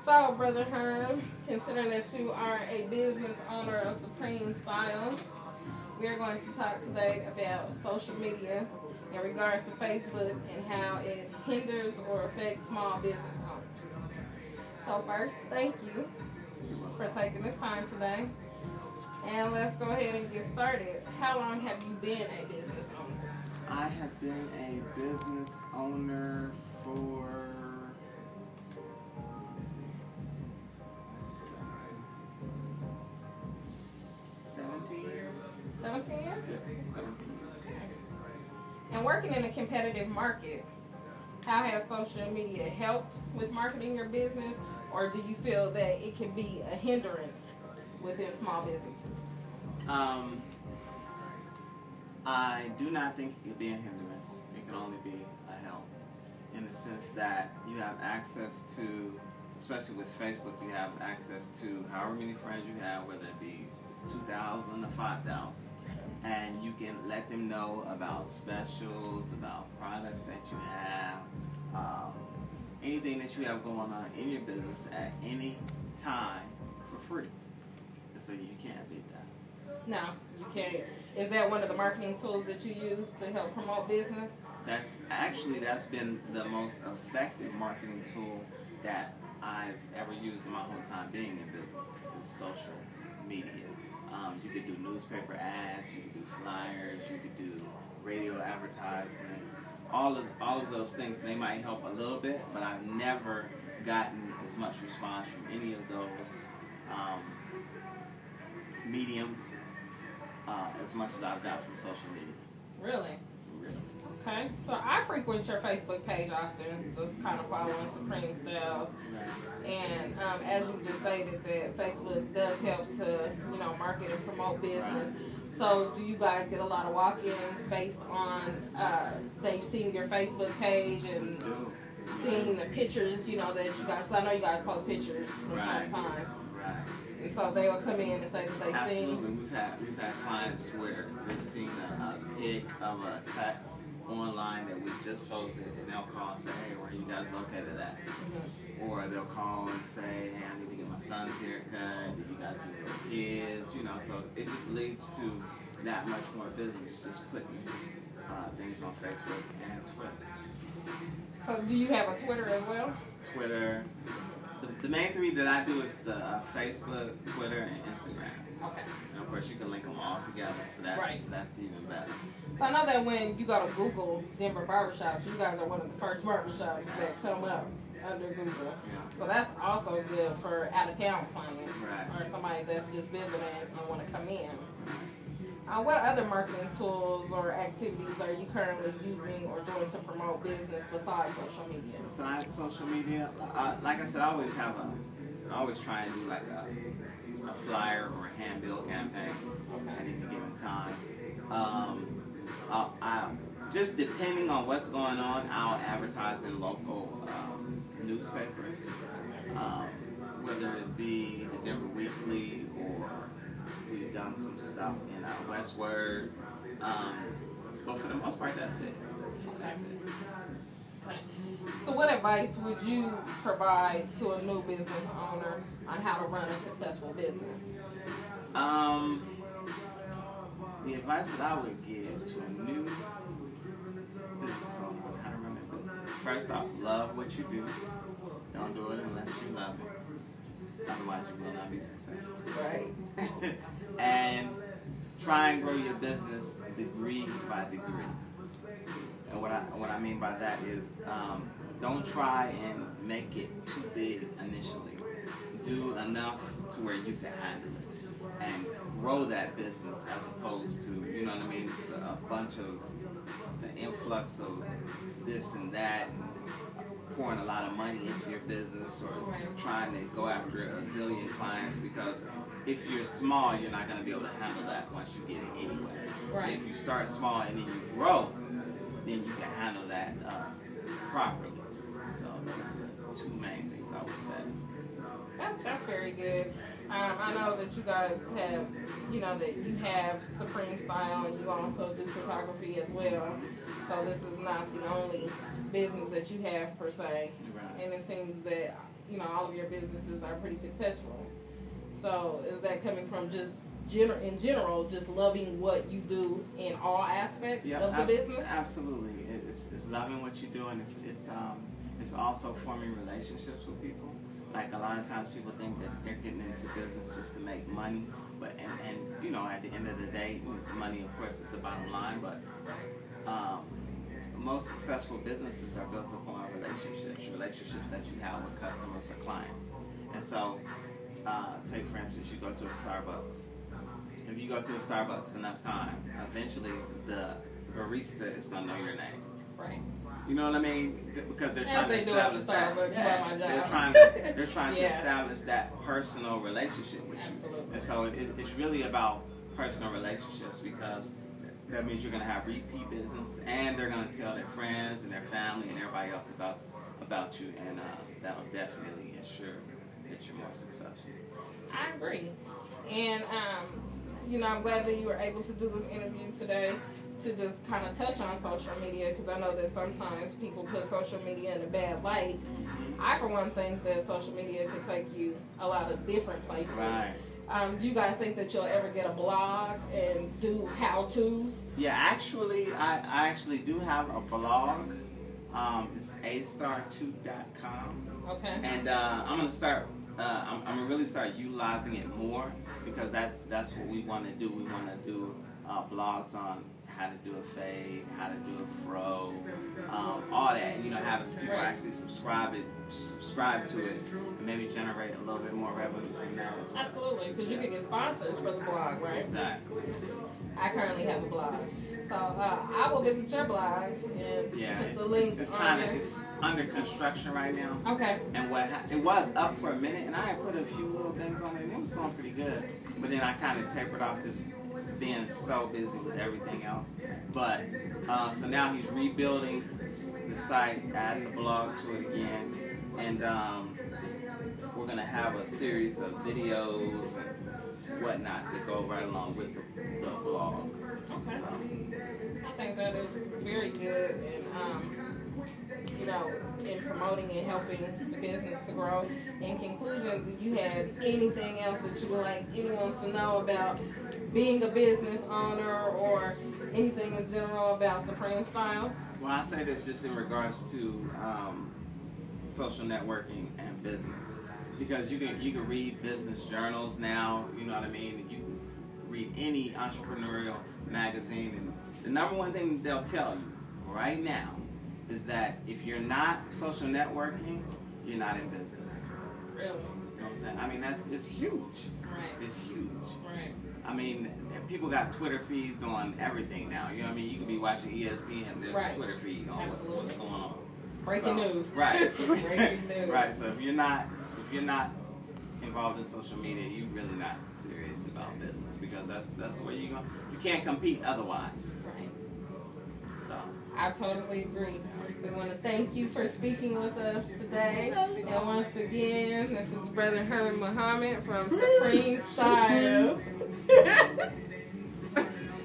So, Brother Herm, considering that you are a business owner of Supreme Styles, we are going to talk today about social media in regards to Facebook and how it hinders or affects small business owners. So first, thank you for taking this time today. And let's go ahead and get started. How long have you been a business owner? I have been a business owner for, 17 years. 17 years? Yeah, 17 years. And working in a competitive market, how has social media helped with marketing your business, or do you feel that it can be a hindrance within small businesses? I do not think it could be a hindrance. It can only be a help, in the sense that you have access to, especially with Facebook, you have access to however many friends you have, whether it be 2,000 or 5,000. And you can let them know about specials, about products that you have, anything that you have going on in your business at any time for free. So you can't beat that. No, you can't. Is that one of the marketing tools that you use to help promote business? That's been the most effective marketing tool that I've ever used in my whole time being in business, is social media. You could do newspaper ads, you could do flyers, you could do radio advertisement, all of those things. They might help a little bit, but I've never gotten as much response from any of those mediums as much as I've got from social media. Really? Really. Okay. So I frequent your Facebook page often, just kind of following Supreme Styles. Right. And as you just stated, that Facebook does help to, market and promote business. Right. So do you guys get a lot of walk-ins based on they've seen your Facebook page and seeing the pictures, that you guys, so I know you guys post pictures from time to time. Right. And so they will come in and say that they've Absolutely. seen. We've had clients where they've seen a pic of a cut online that we just posted, and they'll call and say, hey, where are you guys located at? Mm-hmm. Or they'll call and say, hey, I need to get my son's haircut. Do you guys do little kids? So it just leads to that much more business, just putting things on Facebook and Twitter. So do you have a Twitter as well? Twitter. The main three that I do is the Facebook, Twitter, and Instagram. Okay. And of course, you can link them all together, so that's even better. So I know that when you go to Google Denver barbershops, you guys are one of the first barbershops that come up under Google. Yeah. So that's also good for out-of-town clients, right, or somebody that's just visiting and want to come in. What other marketing tools or activities are you currently using or doing to promote business besides social media? Besides social media, like I said, I always try and do like a flyer or a handbill campaign at any given time. Just depending on what's going on, I'll advertise in local newspapers, whether it be the Denver Weekly, or we've done some stuff in Westword. But for the most part, that's it. That's it. Okay. So what advice would you provide to a new business owner on how to run a successful business? The advice that I would give to a new business owner on how to run their business is, first off, love what you do. Don't do it unless you love it. Otherwise, you will not be successful. Right. And try and grow your business degree by degree. And what I mean by that is, don't try and make it too big initially. Do enough to where you can handle it and grow that business, as opposed to, just a bunch of the influx of this and that, and pouring a lot of money into your business, or trying to go after a zillion clients, because if you're small, you're not going to be able to handle that once you get it anyway. Right. If you start small and then you grow, then you can handle that properly. So those are the two main things I would say. That's very good. I know that you guys have, that you have Supreme Style, and you also do photography as well. So this is not the only business that you have per se. Right. And it seems that, you know, all of your businesses are pretty successful. So is that coming from just in general, just loving what you do in all aspects of the business? Absolutely. It's loving what you do, and it's also forming relationships with people. Like a lot of times people think that they're getting into business just to make money, but and you know, at the end of the day, money of course is the bottom line, but most successful businesses are built upon relationships that you have with customers or clients. And so take for instance, you go to a Starbucks. If you go to a Starbucks enough time, eventually the barista is gonna know your name. Right. You know what I mean? Because they're trying to establish that. They're trying to establish that personal relationship with you. Absolutely. And so it's really about personal relationships, because that means you're gonna have repeat business, and they're gonna tell their friends and their family and everybody else about you, and that'll definitely ensure that you're more successful. I agree. And you know, I'm glad that you were able to do this interview today to just kind of touch on social media, because I know that sometimes people put social media in a bad light. I, for one, think that social media could take you a lot of different places. Right. Do you guys think that you'll ever get a blog and do how-tos? Yeah, actually, I actually do have a blog. It's astar2.com. Okay. And I'm gonna start. I'm gonna really start utilizing it more, because that's what we want to do. We want to do blogs on how to do a fade, how to do a fro, all that. You know, having people actually subscribe to it, and maybe generate a little bit more revenue from that as well. Absolutely, because you can get sponsors for the blog, right? Exactly. I currently have a blog, so I will visit your blog and put the link on there. It's under construction right now. Okay. And it was up for a minute, and I had put a few little things on it, and it was going pretty good. But then I kind of tapered off, just being so busy with everything else. But so now he's rebuilding the site, adding the blog to it again, and we're gonna have a series of videos and whatnot that go right along with the blog. Okay. So. I think that is very good, and you know, in promoting and helping the business to grow. In conclusion, do you have anything else that you would like anyone to know about being a business owner, or anything in general about Supreme Styles? Well, I say this just in regards to social networking and business, because you can read business journals now. You know what I mean? You can read any entrepreneurial magazine, and the number one thing they'll tell you right now is that if you're not social networking, you're not in business. Really? You know what I'm saying? I mean, it's huge. Right. It's huge. Right. I mean, people got Twitter feeds on everything now. You know what I mean? You can be watching ESPN, there's a Twitter feed on what's going on. Breaking news. Right. Breaking news. Right. So if you're not involved in social media, you're really not serious about business, because that's where you go. You can't compete otherwise. Right. So I totally agree. We want to thank you for speaking with us today. And once again, this is Brother Herman Muhammad from Supreme Styles.